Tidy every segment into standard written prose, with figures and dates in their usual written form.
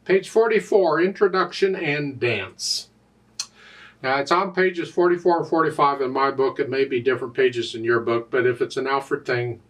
Page 44, Introduction and Dance. Now it's on pages 44 and 45 in my book. It may be different pages in your book, but if it's an Alfred thing,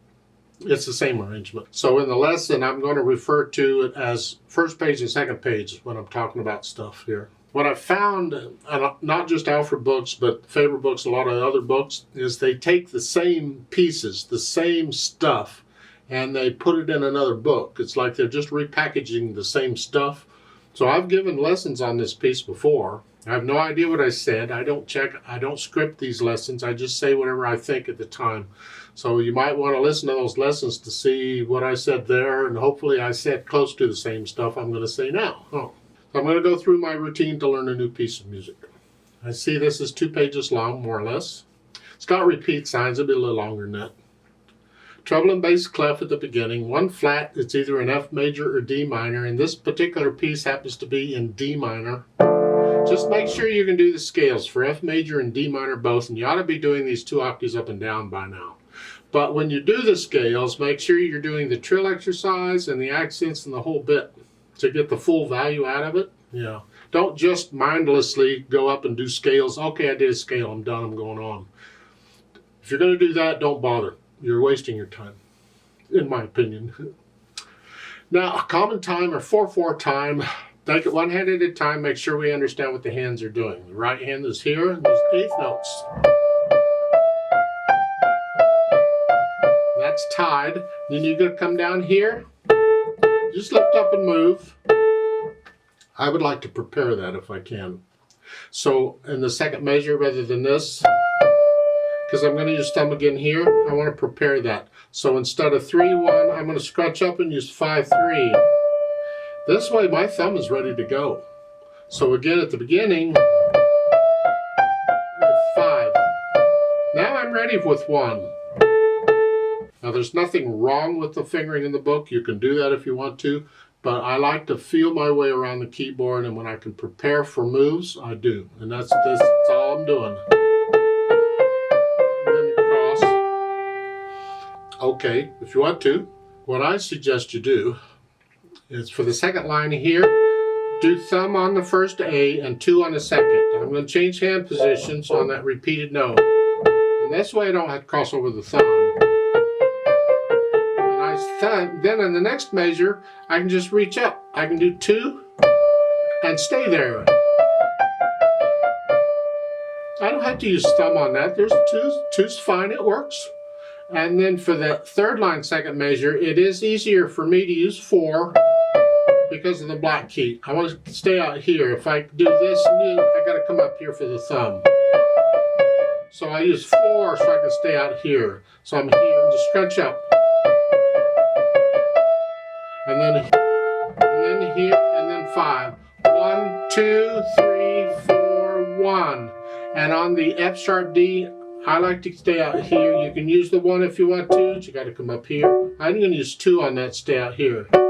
it's the same arrangement. So in the lesson, I'm going to refer to it as first page and second page when I'm talking about stuff here. What I found, not just Alfred books, but favorite books, a lot of other books, is they take the same pieces, the same stuff, and they put it in another book. It's like they're just repackaging the same stuff. So I've given lessons on this piece before. I have no idea what I said. I don't check, I don't script these lessons. I just say whatever I think at the time. So you might want to listen to those lessons to see what I said there, and hopefully I said close to the same stuff I'm going to say now. So I'm going to go through my routine to learn a new piece of music. I see this is 2 pages long, more or less. It's got repeat signs, it'll be a little longer than that. Treble and bass clef at the beginning, 1 flat, it's either in F major or D minor, and this particular piece happens to be in D minor. Just make sure you can do the scales for F major and D minor both, and you ought to be doing these 2 octaves up and down by now. But when you do the scales, make sure you're doing the trill exercise and the accents and the whole bit to get the full value out of it. Yeah. Don't just mindlessly go up and do scales. Okay, I did a scale, I'm done, I'm going on. If you're going to do that, don't bother. You're wasting your time, in my opinion. Now, a common time or 4/4 time, take it one hand at a time, make sure we understand what the hands are doing. The right hand is here, and there's 1/8 notes. That's tied. Then you're going to come down here, just lift up and move. I would like to prepare that if I can. So in the second measure, rather than this, because I'm going to use thumb again here, I want to prepare that. So instead of 3-1, I'm going to scrunch up and use 5-3. This way my thumb is ready to go. So again at the beginning, 5. Now I'm ready with 1. Now there's nothing wrong with the fingering in the book. You can do that if you want to, but I like to feel my way around the keyboard, and when I can prepare for moves, I do. And that's all I'm doing. And then cross. Okay, if you want to, what I suggest you do is for the second line here, do thumb on the first A and 2 on the second. I'm going to change hand positions on that repeated note. And this way I don't have to cross over the thumb. Then in the next measure, I can just reach up. I can do 2 and stay there. I don't have to use thumb on that. There's 2's fine, it works. And then for the third line second measure, it is easier for me to use 4 because of the black key. I want to stay out here. If I do this, I got to come up here for the thumb. So I use 4 so I can stay out here. So I'm here, just scrunch up. And then here, and then 5. 1, 2, 3, 4, 1. And on the F sharp D, I like to stay out here. You can use the 1 if you want to, but you got to come up here. I'm going to use 2 on that, stay out here. And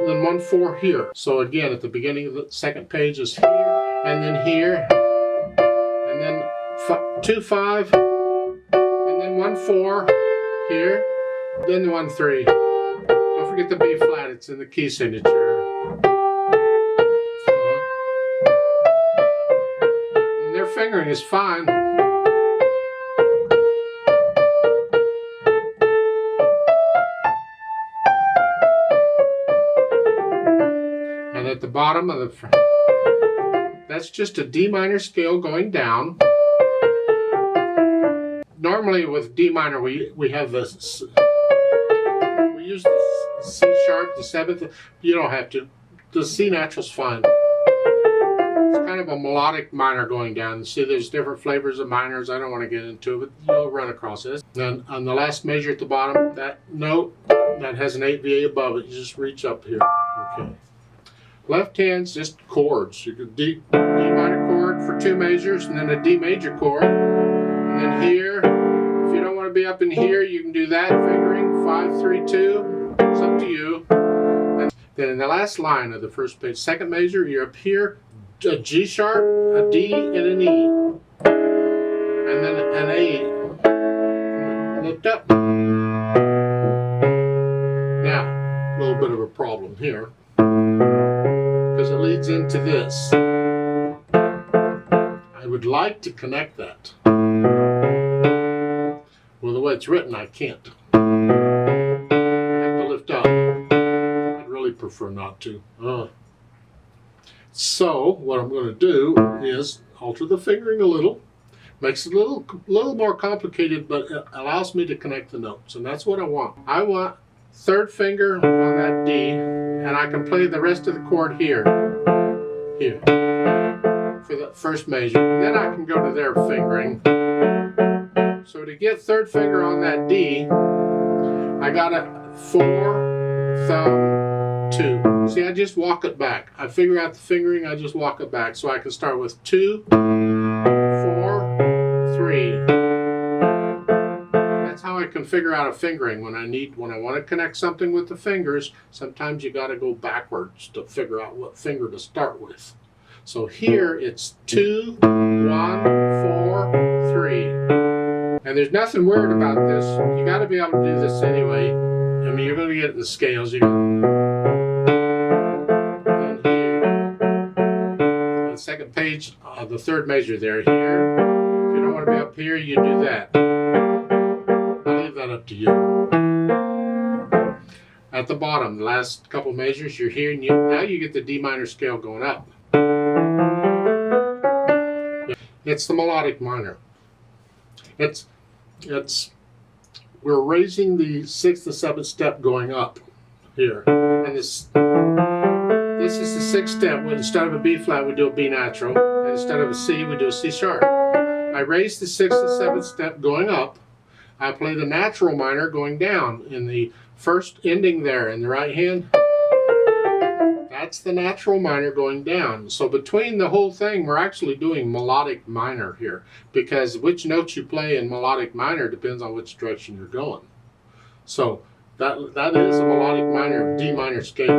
then 1, 4 here. So again, at the beginning of the second page is here, and then here, and then 2, 5, and then 1, 4 here, then 1, 3. Don't forget the B flat, it's in the key signature. And their fingering is fine. And at the bottom of the, that's just a D minor scale going down. Normally with D minor we have this, we use the C sharp, the 7th. You don't have to. The C natural's fine. It's kind of a melodic minor going down. See, there's different flavors of minors. I don't want to get into it, but you'll run across this. Then on the last measure at the bottom, that note that has an 8 VA above it, you just reach up here. Okay. Left hand's just chords. You could D minor chord for 2 measures, and then a D major chord, and then here. If you don't want to be up in here, you can do that fingering 5, 3, 2. It's up to you. And then in the last line of the first page, second measure, you're up here, a G sharp, a D, and an E. And then an A. Lift up. Now, a little bit of a problem here. because it leads into this. I would like to connect that. Well, the way it's written, I can't. I have to lift up. I'd really prefer not to. So what I'm going to do is alter the fingering a little. Makes it a little more complicated, but it allows me to connect the notes, and that's what I want. I want third finger on that D, and I can play the rest of the chord here, for the first measure. Then I can go to their fingering. So to get third finger on that D, I got a 4, thumb, 2. See, I just walk it back. I figure out the fingering, I just walk it back. So I can start with 2, 4, 3. That's how I can figure out a fingering when I want to connect something with the fingers. Sometimes you got to go backwards to figure out what finger to start with. So here it's 2, 1, 4, 3. And there's nothing weird about this. You got to be able to do this anyway. I mean, you're going to get it in the scales. You're going to here. The second page, the third measure there. Here. If you don't want to be up here, you do that. I'll leave that up to you. At the bottom, the last couple measures, you're here, and now you get the D minor scale going up. It's the melodic minor. We're raising the 6th and 7th step going up here, and this is the 6th step. Instead of a B flat, we do a B natural, and instead of a C, we do a C sharp. I raise the 6th and 7th step going up. I play the natural minor going down in the first ending there in the right hand. That's the natural minor going down. So between the whole thing, we're actually doing melodic minor here, because which notes you play in melodic minor depends on which direction you're going. So that is a melodic minor, D minor scale.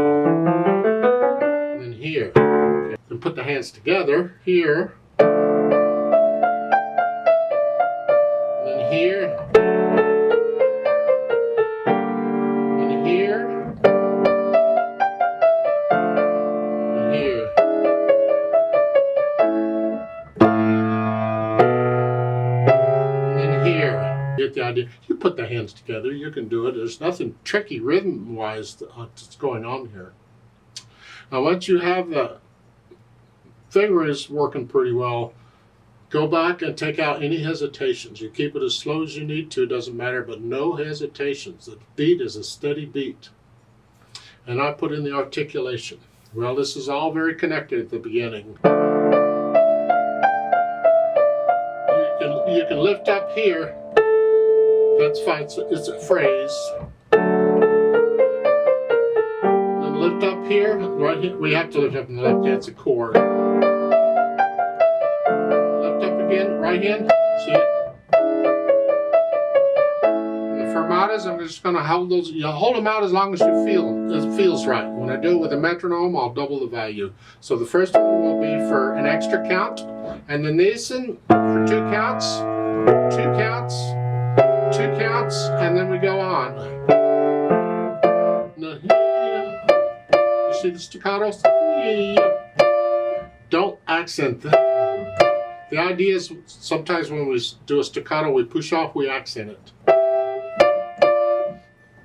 And then here, okay. Then put the hands together here, and then here, and here. Get the idea. You put the hands together, you can do it. There's nothing tricky rhythm-wise that's going on here. Now, once you have the fingers working pretty well, go back and take out any hesitations. You keep it as slow as you need to, doesn't matter, but no hesitations. The beat is a steady beat. And I put in the articulation. Well, this is all very connected at the beginning. You can lift up here. That's fine, it's a phrase. Then lift up here, right here. We have to lift up in the left hand, it's a chord. Lift up again, right hand, see it? And the fermatas, I'm just going to hold those, you hold them out as long as you feel, it feels right. When I do it with a metronome, I'll double the value. So the first one will be for an extra count, and then this one for 2 counts, 2 counts, 2 counts, and then we go on. You see the staccatos? Don't accent them. The idea is sometimes when we do a staccato, we push off, we accent it.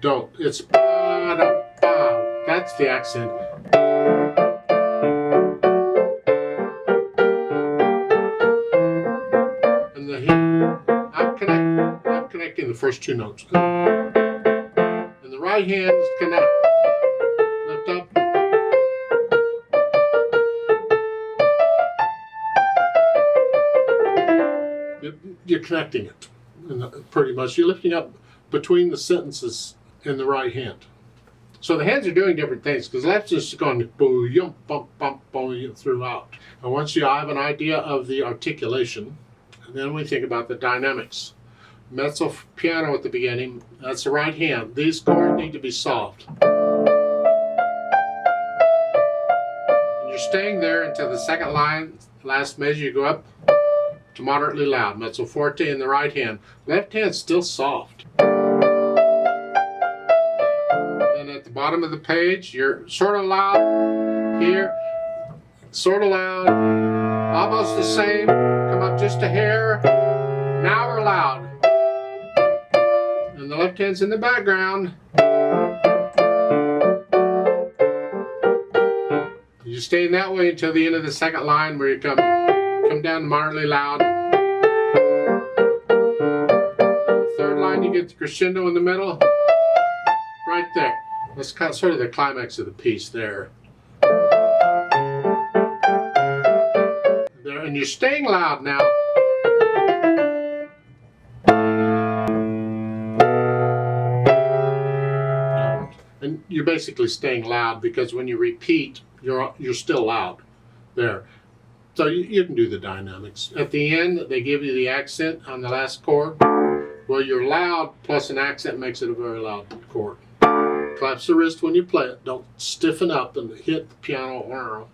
Don't. It's ba-da-ba. That's the accent. And the I'm connecting the first 2 notes. And the right hand is connect. Lift up. You're connecting it. Pretty much. You're lifting up between the sentences in the right hand. So the hands are doing different things, because that's just going boom, bump, bump, boom throughout. And once you have an idea of the articulation, then we think about the dynamics. Mezzo piano at the beginning, that's the right hand. These chords need to be soft. And you're staying there until the second line, last measure, you go up to moderately loud. Mezzo forte in the right hand. Left hand still soft. And at the bottom of the page, you're sort of loud here. Sort of loud, almost the same. Come up just a hair. Now we're loud. And the left hand's in the background. You stay in that way until the end of the second line where you come down moderately loud. The third line you get the crescendo in the middle. Right there. That's kind of sort of the climax of the piece there. There, and you're staying loud now. And you're basically staying loud because when you repeat, you're still loud there. So you can do the dynamics. At the end, they give you the accent on the last chord. Well, you're loud plus an accent makes it a very loud chord. Collapse the wrist when you play it. Don't stiffen up and hit the piano.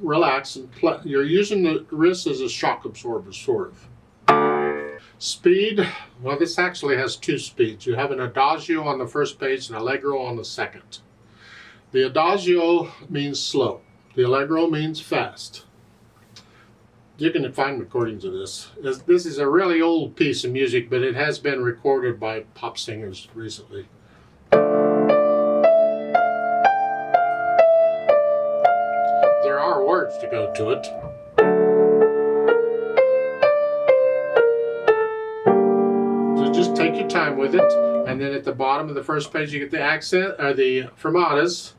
Relax and play. You're using the wrist as a shock absorber, sort of. Speed, well, this actually has two speeds. You have an adagio on the first page and allegro on the second. The adagio means slow. The allegro means fast. You can find recordings of this. This is a really old piece of music, but it has been recorded by pop singers recently. There are words to go to it. Just take your time with it, and then at the bottom of the first page you get the accent, or the fermatas.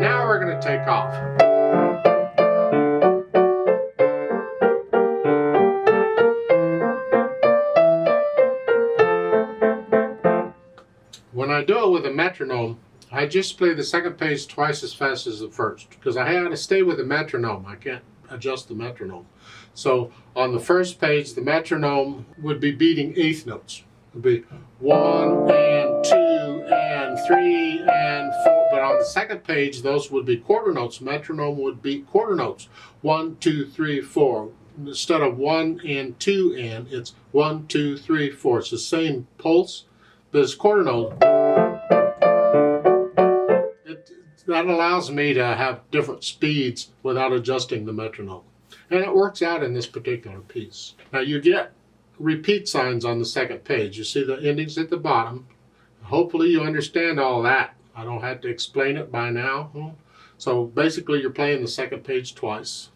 Now we're going to take off. When I do it with a metronome, I just play the second page twice as fast as the first, because I have to stay with the metronome. I can't adjust the metronome. So on the first page, the metronome would be beating eighth notes. It would be 1 and 2 and 3 and 4. But on the second page, those would be quarter notes. Metronome would beat quarter notes. 1, 2, 3, 4. Instead of 1 and 2 and, it's 1, 2, 3, 4. It's the same pulse, but it's quarter note. That allows me to have different speeds without adjusting the metronome. And it works out in this particular piece. Now you get repeat signs on the second page. You see the endings at the bottom. Hopefully you understand all that. I don't have to explain it by now. So basically you're playing the second page twice.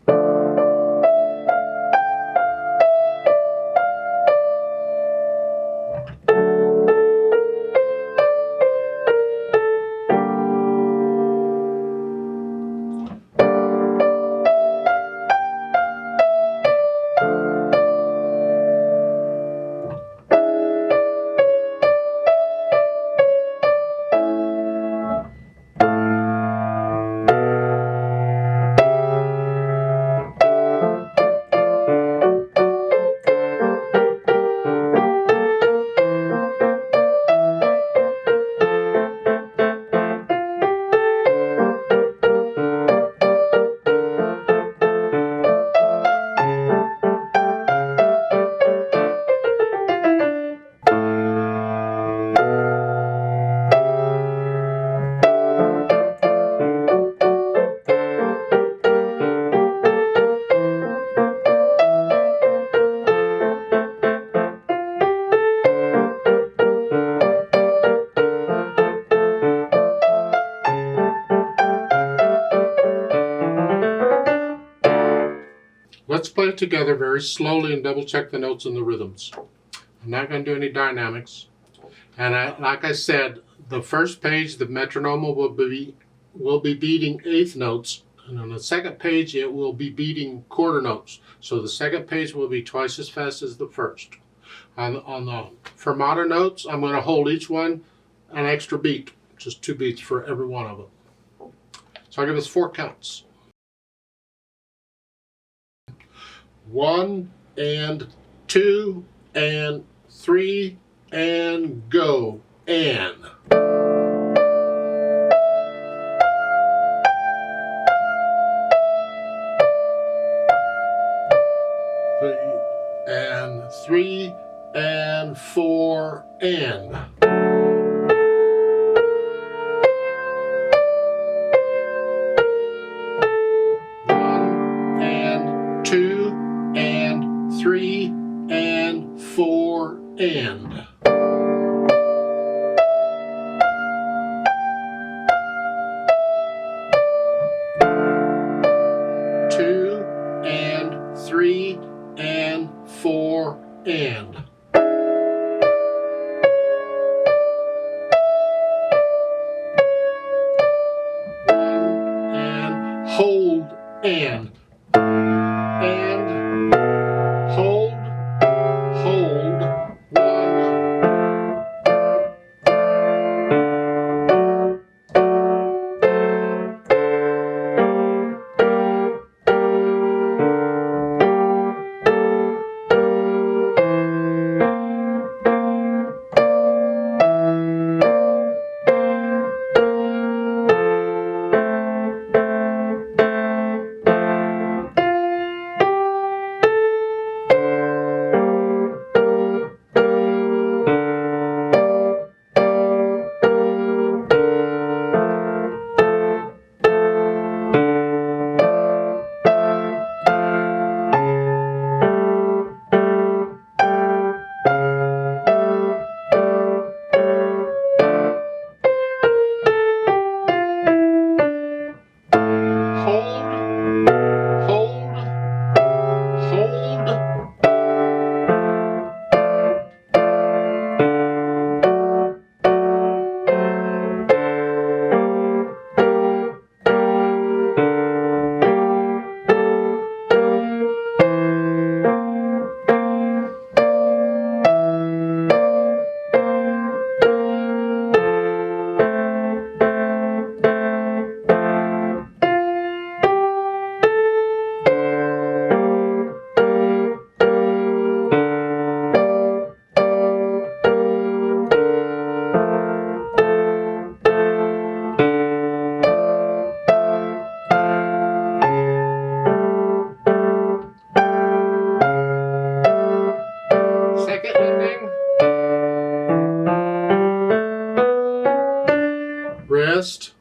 Let's play it together very slowly and double check the notes and the rhythms. I'm not going to do any dynamics. And like I said, the first page, the metronome will be beating eighth notes. And on the second page, it will be beating quarter notes. So the second page will be twice as fast as the first. On the fermata notes, I'm going to hold each one an extra beat. Just 2 beats for every one of them. So I give us 4 counts. 1 and 2 and 3 and go and. And 3 and 4 and. ending. Rest.